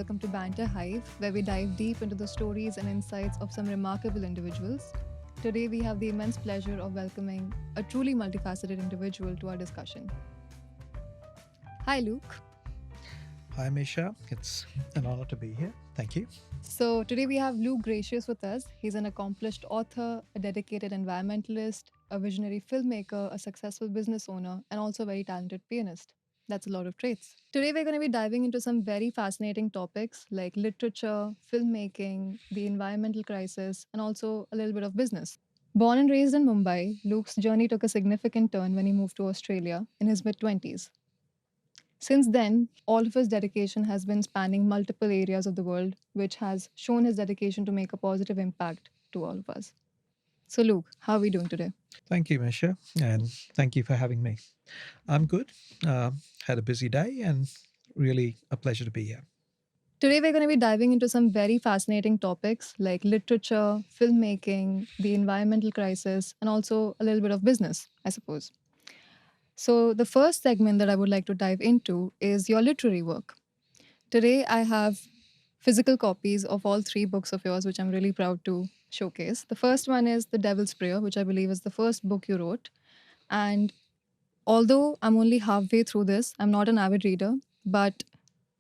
welcome to Banter Hive, where we dive deep into the stories and insights of some remarkable individuals. Today, we have the immense pleasure of welcoming a truly multifaceted individual to our discussion. Hi, Luke. Hi, Misha. It's an honor to be here. Thank you. So, today we have Luke Gracias with us. He's an accomplished author, a dedicated environmentalist, a visionary filmmaker, a successful business owner, and also a very talented pianist. That's a lot of traits. Today, we're going to be diving into some very fascinating topics like literature, filmmaking, the environmental crisis, and also a little bit of business. Born and raised in Mumbai, Luke's journey took a significant turn when he moved to Australia in his mid 20s. Since then, all of his dedication has been spanning multiple areas of the world, which has shown his dedication to make a positive impact to all of us. So, Luke, how are we doing today? Thank you, Misha. And thank you for having me. I'm good. Had a busy day and really a pleasure to be here. Today, we're going to be diving into some very fascinating topics like literature, filmmaking, the environmental crisis, and also a little bit of business, I suppose. So, the first segment that I would like to dive into is your literary work. Today, I have physical copies of all three books of yours, which I'm really proud to showcase. The first one is The Devil's Prayer, which I believe is the first book you wrote. And although I'm only halfway through this, I'm not an avid reader, but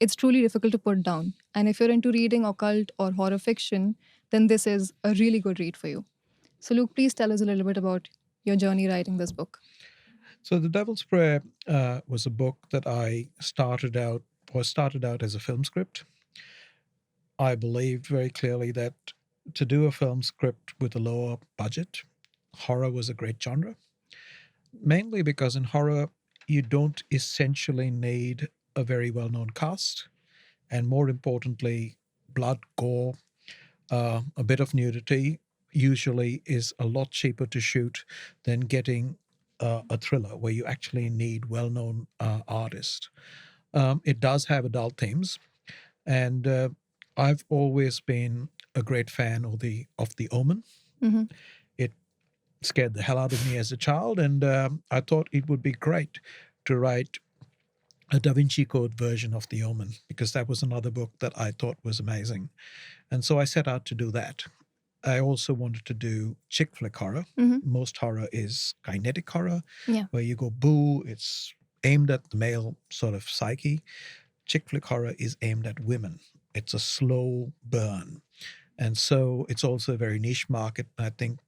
it's truly difficult to put down. And if you're into reading occult or horror fiction, then this is a really good read for you. So, Luke, please tell us a little bit about your journey writing this book. So, The Devil's Prayer was a book that I started out as a film script. I believed very clearly that to do a film script with a lower budget, horror was a great genre. Mainly because in horror, you don't essentially need a very well known cast. And more importantly, blood, gore, a bit of nudity usually is a lot cheaper to shoot than getting a thriller where you actually need well known artists. It does have adult themes. And I've always been a great fan of the Omen. Mm-hmm. It scared the hell out of me as a child, and I thought it would be great to write a Da Vinci Code version of The Omen, because that was another book that I thought was amazing. And so I set out to do that. I also wanted to do chick flick horror. Mm-hmm. Most horror is kinetic horror, Yeah. where you go boo, it's aimed at the male sort of psyche. Chick flick horror is aimed at women. It's a slow burn. And so it's also a very niche market, I think,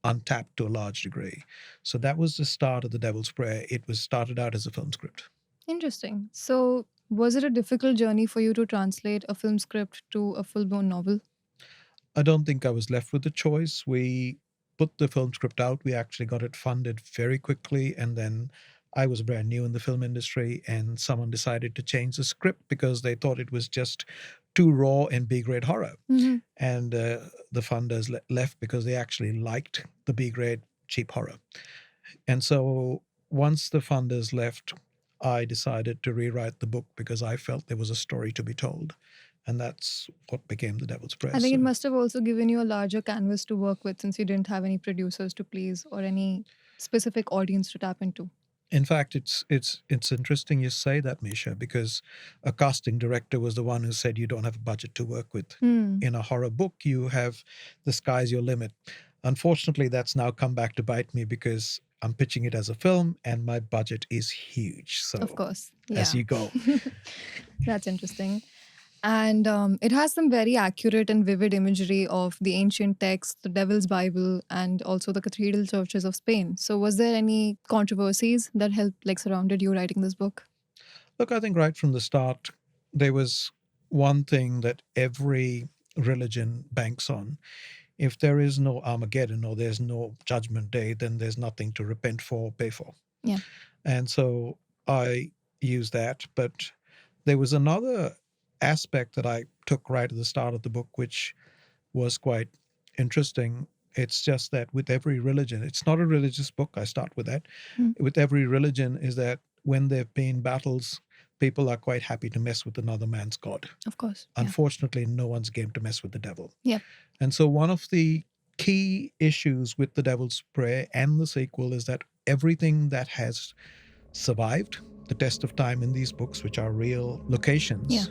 untapped to a large degree. So that was the start of The Devil's Prayer. It was started out as a film script. Interesting. So, was it a difficult journey for you to translate a film script to a full blown novel? I don't think I was left with a choice. We put the film script out. We actually got it funded very quickly. And then I was brand new in the film industry, and someone decided to change the script because they thought it was just too raw and B grade horror. Mm-hmm. And the funders left because they actually liked the B grade cheap horror. And so once the funders left, I decided to rewrite the book because I felt there was a story to be told. And that's what became The Devil's Prayer. I think it So- must have also given you a larger canvas to work with since you didn't have any producers to please or any specific audience to tap into. In fact, it's interesting you say that, Misha, because a casting director was the one who said you don't have a budget to work with. Hmm. In a horror book, you have the sky's your limit. Unfortunately, that's now come back to bite me because I'm pitching it as a film and my budget is huge. So Of course. Yeah. as you go. That's interesting. And it has some very accurate and vivid imagery of the ancient texts, the Devil's Bible, and also the cathedral churches of Spain. So, was there any controversies that helped, like, surrounded you writing this book? Look, I think right from the start, there was one thing that every religion banks on. If there is no Armageddon or there's no judgment day, then there's nothing to repent for or pay for. Yeah. And so I used that. But there was another aspect that I took right at the start of the book, which was quite interesting. It's just that with every religion, it's not a religious book. I start with that. Mm. With every religion is that when there have been battles, people are quite happy to mess with another man's God. Of course. Yeah. Unfortunately, no one's game to mess with the devil. Yeah. And so one of the key issues with The Devil's Prayer and the sequel is that everything that has survived the test of time in these books, which are real locations, Yeah.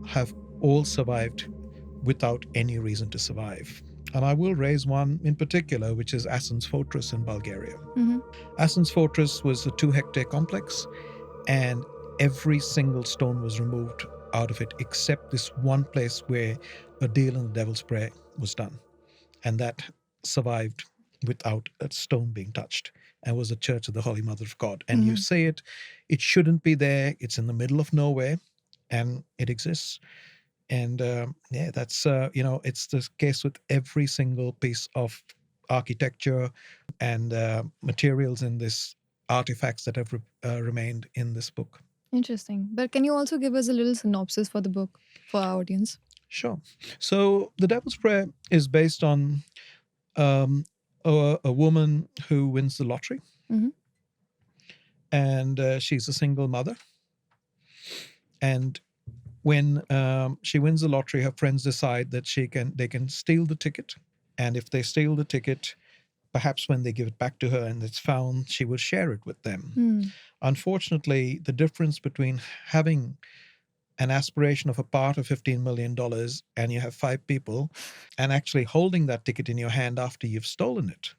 have all survived without any reason to survive. And I will raise one in particular, which is Asen's Fortress in Bulgaria. Mm-hmm. Asen's Fortress was a 2-hectare complex, and every single stone was removed out of it except this one place where a deal in the Devil's Prayer was done. And that survived without a stone being touched, and was the Church of the Holy Mother of God. And you Mm-hmm. say it shouldn't be there. It's in the middle of nowhere, and it exists. And yeah, that's it's the case with every single piece of architecture and materials in this artifacts that have remained in this book. Interesting. But can you also give us a little synopsis for the book for our audience? Sure. So the Devil's Prayer is based on um, a woman who wins the lottery, Mm-hmm. and she's a single mother. And when she wins the lottery, her friends decide that they can steal the ticket, and if they steal the ticket, perhaps when they give it back to her and it's found, she will share it with them. Mm. Unfortunately, the difference between having an aspiration of a part of $15 million and you have 5 people, and actually holding that ticket in your hand after you've stolen it,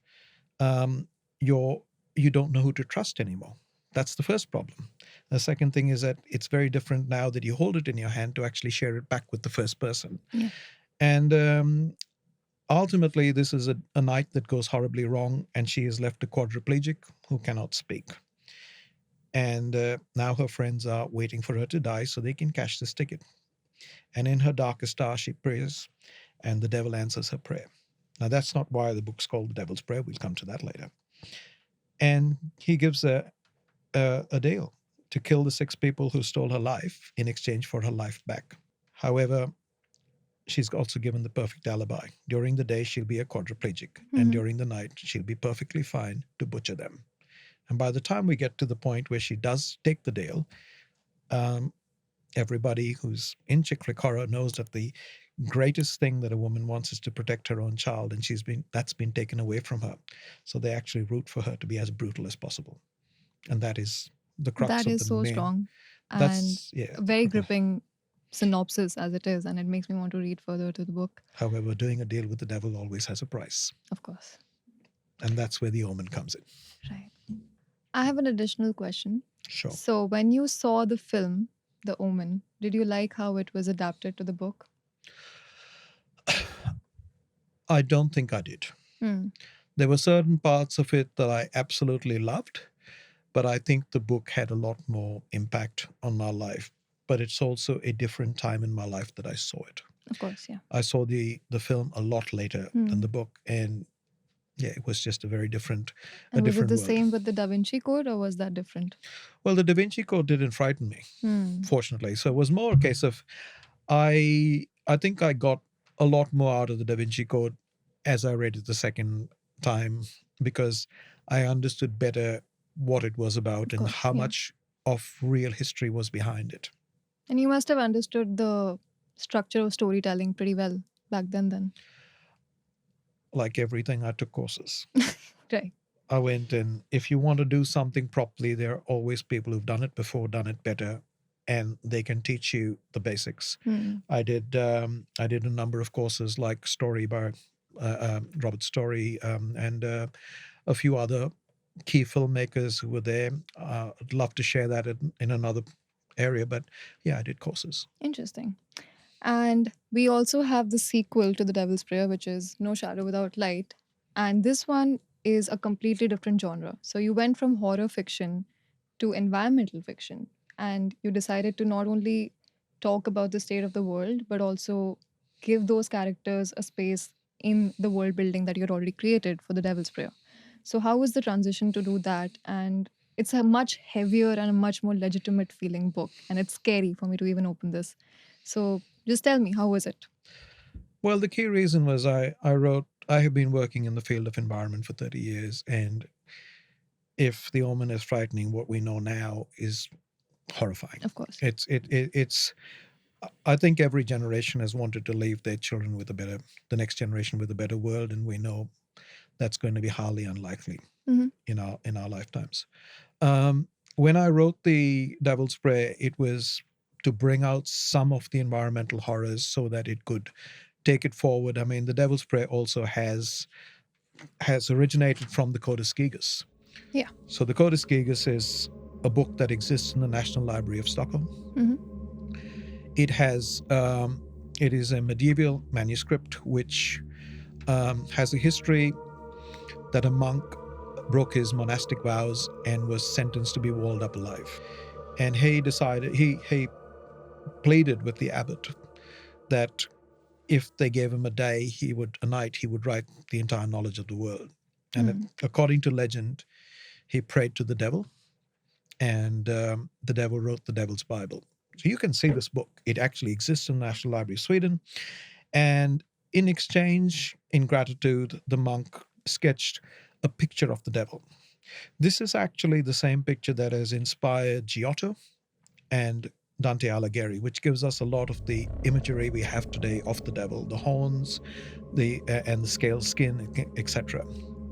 um, you don't know who to trust anymore. That's the first problem. The second thing is that it's very different now that you hold it in your hand to actually share it back with the first person. Yeah. And ultimately, this is a night that goes horribly wrong, and she is left a quadriplegic who cannot speak. And now her friends are waiting for her to die so they can cash this ticket. And in her darkest hour, she prays, and the devil answers her prayer. Now, that's not why the book's called The Devil's Prayer. We'll come to that later. And he gives a deal to kill the 6 people who stole her life in exchange for her life back. However, she's also given the perfect alibi. During the day, she'll be a quadriplegic, and Mm-hmm. during the night, she'll be perfectly fine to butcher them. And by the time we get to the point where she does take the deal, um, everybody who's in chick flick horror knows that the greatest thing that a woman wants is to protect her own child, and that's been taken away from her. So they actually root for her to be as brutal as possible, and that is the crux That of is the so main. strong and That's yeah. a very gripping synopsis as it is, and it makes me want to read further to the book, However, doing a deal with the devil always has a price, of course. and that's where the omen comes in. Right. I have an additional question. Sure. So, when you saw the film, The Omen, did you like how it was adapted to the book? I don't think I did. Hmm. There were certain parts of it that I absolutely loved, but I think the book had a lot more impact on my life. But it's also a different time in my life that I saw it. Of course, yeah. I saw the film a lot later than Hmm. the book, and yeah, it was just a And was it different the world. same with the Da Vinci Code, or was that different? Well, the Da Vinci Code didn't frighten me, Hmm. fortunately. So it was more a case of I think I got a lot more out of the Da Vinci Code as I read it the second time, because I understood better what it was about Of and course, how yeah. much of real history was behind it. And you must have understood the structure of storytelling pretty well back then. Like everything, I took courses. Right. I went in. If you want to do something properly, there are always people who've done it before, done it better, and they can teach you the basics. Hmm. I did a number of courses like Story by Robert Story, and a few other key filmmakers who were there. I'd love to share that in another area, but yeah, I did courses. Interesting. And we also have the sequel to The Devil's Prayer, which is No Shadow Without Light. And this one is a completely different genre. So you went from horror fiction to environmental fiction. And you decided to not only talk about the state of the world, but also give those characters a space in the world building that you had already created for The Devil's Prayer. So, how was the transition to do that? And it's a much heavier and a much more legitimate feeling book. And it's scary for me to even open this. So, just tell me, how was it? Well, the key reason was I have been working in the field of environment for 30 years, and if the omen is frightening, what we know now is horrifying. Of course. It's I think every generation has wanted to leave their children the next generation with a better world, and we know that's going to be highly unlikely Hmm. in our lifetimes. When I wrote the Devil's Prayer, it was to bring out some of the environmental horrors so that it could take it forward. I mean, The Devil's Prayer also has originated from the Codex Gigas. Yeah. So the Codex Gigas is a book that exists in the National Library of Stockholm. Mm-hmm. It is a medieval manuscript which has a history that a monk broke his monastic vows and was sentenced to be walled up alive. And he pleaded with the abbot that if they gave him a night, he would write the entire knowledge of the world. And according to legend, he prayed to the devil, and the devil wrote the Devil's Bible. So you can see this book. It actually exists in the National Library of Sweden. And in exchange, in gratitude, the monk sketched a picture of the devil. This is actually the same picture that has inspired Giotto and Dante Alighieri, which gives us a lot of the imagery we have today of the devil, the horns, and the scale skin, etc.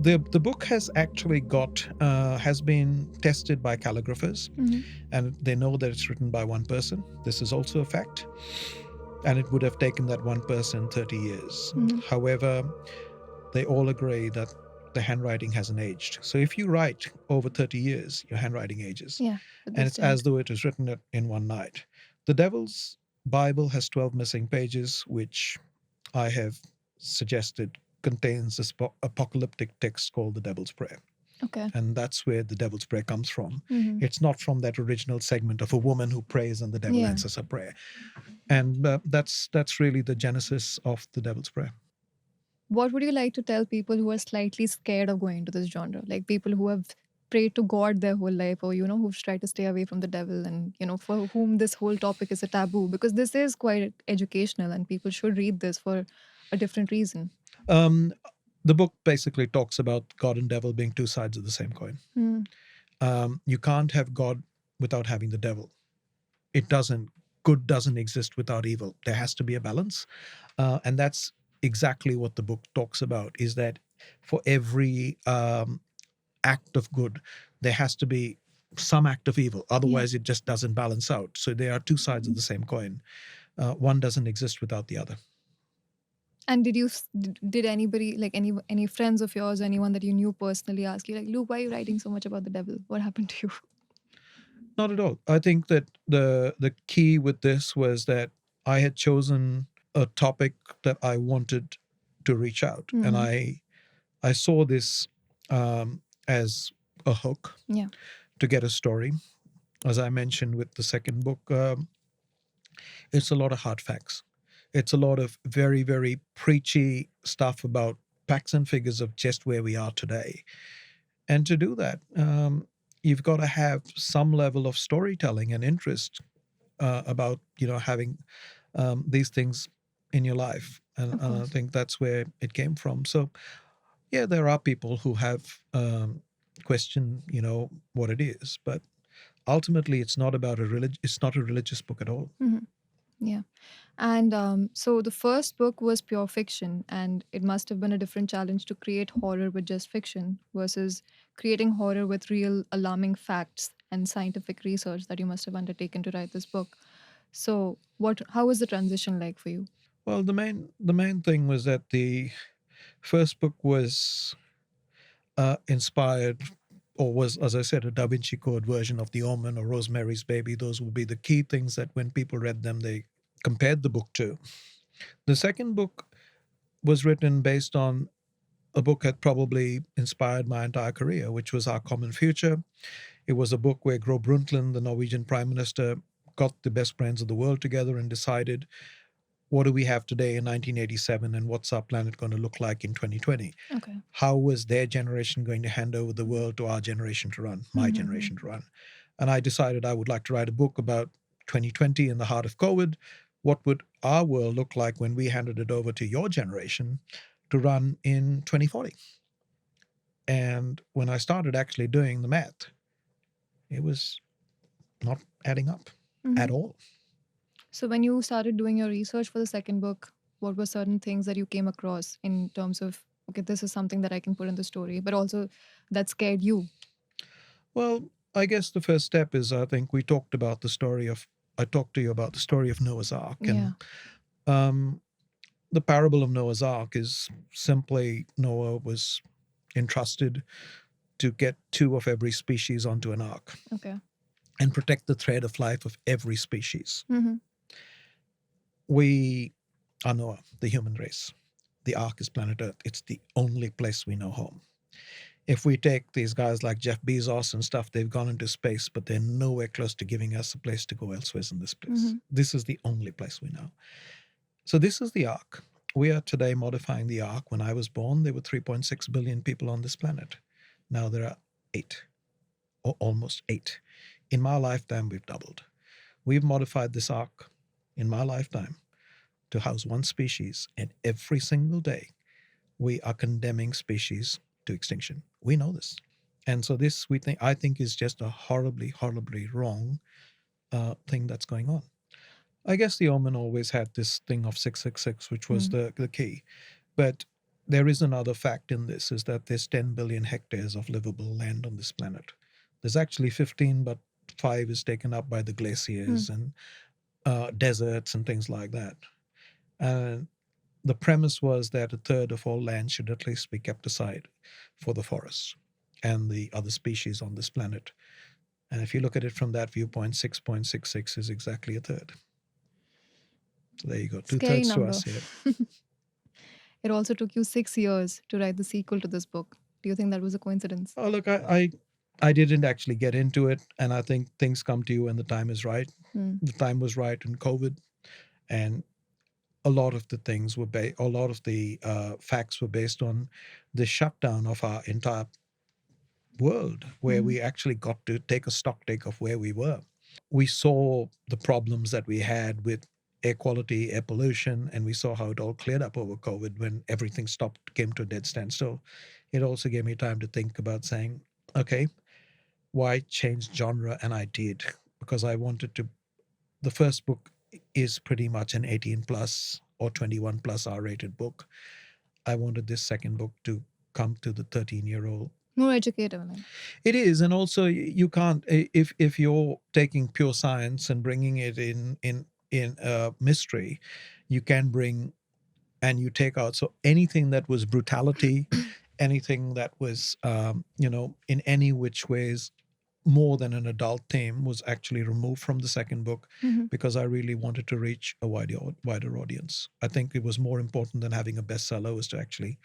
The book has actually has been tested by calligraphers, and they know that it's written by one person. This is also a fact, and it would have taken that one person 30 years. However, they all agree that the handwriting hasn't aged. So if you write over 30 years, your handwriting ages. Yeah. And it's as though it was written in one night. The Devil's Bible has 12 missing pages, which I have suggested contains this apocalyptic text called the Devil's Prayer. Okay. And that's where the Devil's Prayer comes from. It's not from that original segment of a woman who prays and the devil answers her prayer. And that's really the genesis of the Devil's Prayer. What would you like to tell people who are slightly scared of going into this genre? Like people who have prayed to God their whole life, or, who've tried to stay away from the devil, and, for whom this whole topic is a taboo, because this is quite educational and people should read this for a different reason. The book basically talks about God and devil being two sides of the same coin. You can't have God without having the devil. Good doesn't exist without evil. There has to be a balance. And that's exactly what the book talks about, is that for every act of good, there has to be some act of evil. Otherwise, it just doesn't balance out. So there are two sides of the same coin. One doesn't exist without the other. And did anybody, like any friends of yours, anyone that you knew personally, ask you, like, Luke, why are you writing so much about the devil? What happened to you? Not at all. I think that the key with this was that I had chosen a topic that I wanted to reach out, and I saw this as a hook to get a story. As I mentioned with the second book, it's a lot of hard facts. It's a lot of very, very preachy stuff about facts and figures of just where we are today. And to do that, you've got to have some level of storytelling and interest about, having these things in your life. And I think that's where it came from. So, yeah, there are people who have questioned, what it is. But ultimately, it's not about it's not a religious book at all. Yeah. And so the first book was pure fiction, and it must have been a different challenge to create horror with just fiction versus creating horror with real alarming facts and scientific research that you must have undertaken to write this book. So how was the transition like for you? Well, the main thing was that the first book was inspired, or was, as I said, a Da Vinci Code version of The Omen or Rosemary's Baby. Those would be the key things that when people read them, they compared the book to. The second book was written based on a book that probably inspired my entire career, which was Our Common Future. It was a book where Gro Brundtland, the Norwegian Prime Minister, got the best brains of the world together and decided, what do we have today in 1987, and what's our planet going to look like in 2020? Okay. How was their generation going to hand over the world to our generation to run, my generation to run? And I decided I would like to write a book about 2020 in the heart of COVID. What would our world look like when we handed it over to your generation to run in 2040? And when I started actually doing the math, it was not adding up at all. So when you started doing your research for the second book, what were certain things that you came across in terms of, okay, this is something that I can put in the story, but also that scared you? Well, I guess the first step is, I think we talked about the story of I talked to you about the story of Noah's Ark. Yeah. And um, the parable of Noah's Ark is simply Noah was entrusted to get two of every species onto an ark Okay. and protect the thread of life of every species. Mm-hmm. We are Noah, the human race. The ark is planet Earth. It's the only place we know home. If we take these guys like Jeff Bezos and stuff, they've gone into space, but they're nowhere close to giving us a place to go elsewhere in this place. Mm-hmm. This is the only place we know. So this is the ark. We are today modifying the ark. When I was born, there were 3.6 billion people on this planet. Now there are 8, or almost 8. In my lifetime, we've doubled. We've modified this ark in my lifetime to house one species, and every single day we are condemning species to extinction. We know this. And so this I think is just a horribly, horribly wrong thing that's going on. I guess the Omen always had this thing of 666, which was the key. But there is another fact in this, is that there's 10 billion hectares of livable land on this planet. There's actually 15, but 5 is taken up by the glaciers and deserts and things like that. And the premise was that a third of all land should at least be kept aside for the forests and the other species on this planet. And if you look at it from that viewpoint, 6.66 is exactly a third. So there you go. Scary 2/3 to number. us here. It also took you 6 years to write the sequel to this book. Do you think that was a coincidence? Oh, look, I didn't actually get into it. And I think things come to you when the time is right. The time was right in COVID. And a lot of the things were a lot of the facts were based on the shutdown of our entire world, where we actually got to take a stock take of where we were. We saw the problems that we had with air quality, air pollution, and we saw how it all cleared up over COVID when everything stopped, came to a dead standstill. It also gave me time to think about saying, okay, why change genre? And I did, because I wanted to. The first book is pretty much an 18 plus or 21 plus R-rated book. I wanted this second book to come to the 13-year-old. More educative. Like. It is, and also you can't, if you're taking pure science and bringing it in mystery, you can bring, and you take out, so anything that was brutality, anything that was in any which ways more than an adult theme was actually removed from the second book, because I really wanted to reach a wider audience. I think it was more important than having a bestseller was to actually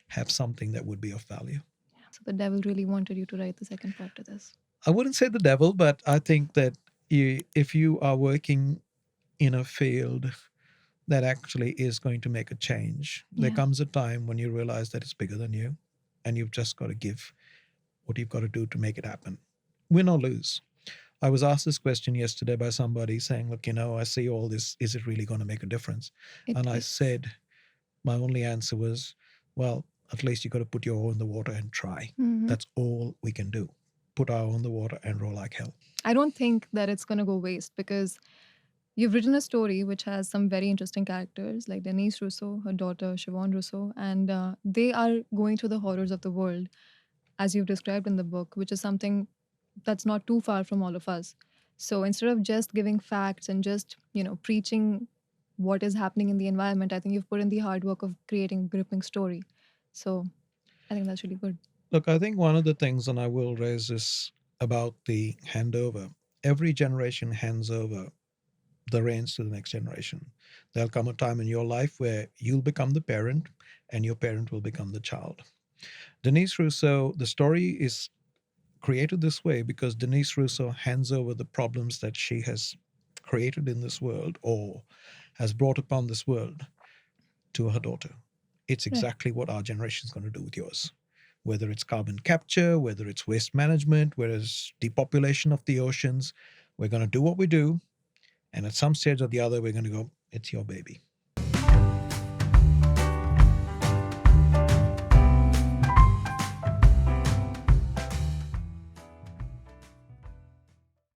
have something that would be of value. So the devil really wanted you to write the second part to this. I wouldn't say the devil, but I think that if you are working in a field that actually is going to make a change, there comes a time when you realize that it's bigger than you, and you've just got to give what you've got to do to make it happen. Win or lose. I was asked this question yesterday by somebody saying, look, I see all this. Is it really going to make a difference? And I said, my only answer was, well, at least you got to put your oar in the water and try. That's all we can do. Put our oar in the water and roll like hell. I don't think that it's going to go waste, because you've written a story which has some very interesting characters like Denise Rousseau, her daughter Siobhan Rousseau, and they are going through the horrors of the world, as you've described in the book, which is something that's not too far from all of us. So instead of just giving facts and just, preaching what is happening in the environment, I think you've put in the hard work of creating a gripping story. So I think that's really good. Look, I think one of the things, and I will raise this about the handover, every generation hands over the reins to the next generation. There'll come a time in your life where you'll become the parent and your parent will become the child. Denise Rousseau, the story is created this way because Denise Rousseau hands over the problems that she has created in this world or has brought upon this world to her daughter. It's exactly what our generation is going to do with yours. Whether it's carbon capture, whether it's waste management, whether it's depopulation of the oceans, we're going to do what we do. And at some stage or the other, we're going to go, it's your baby.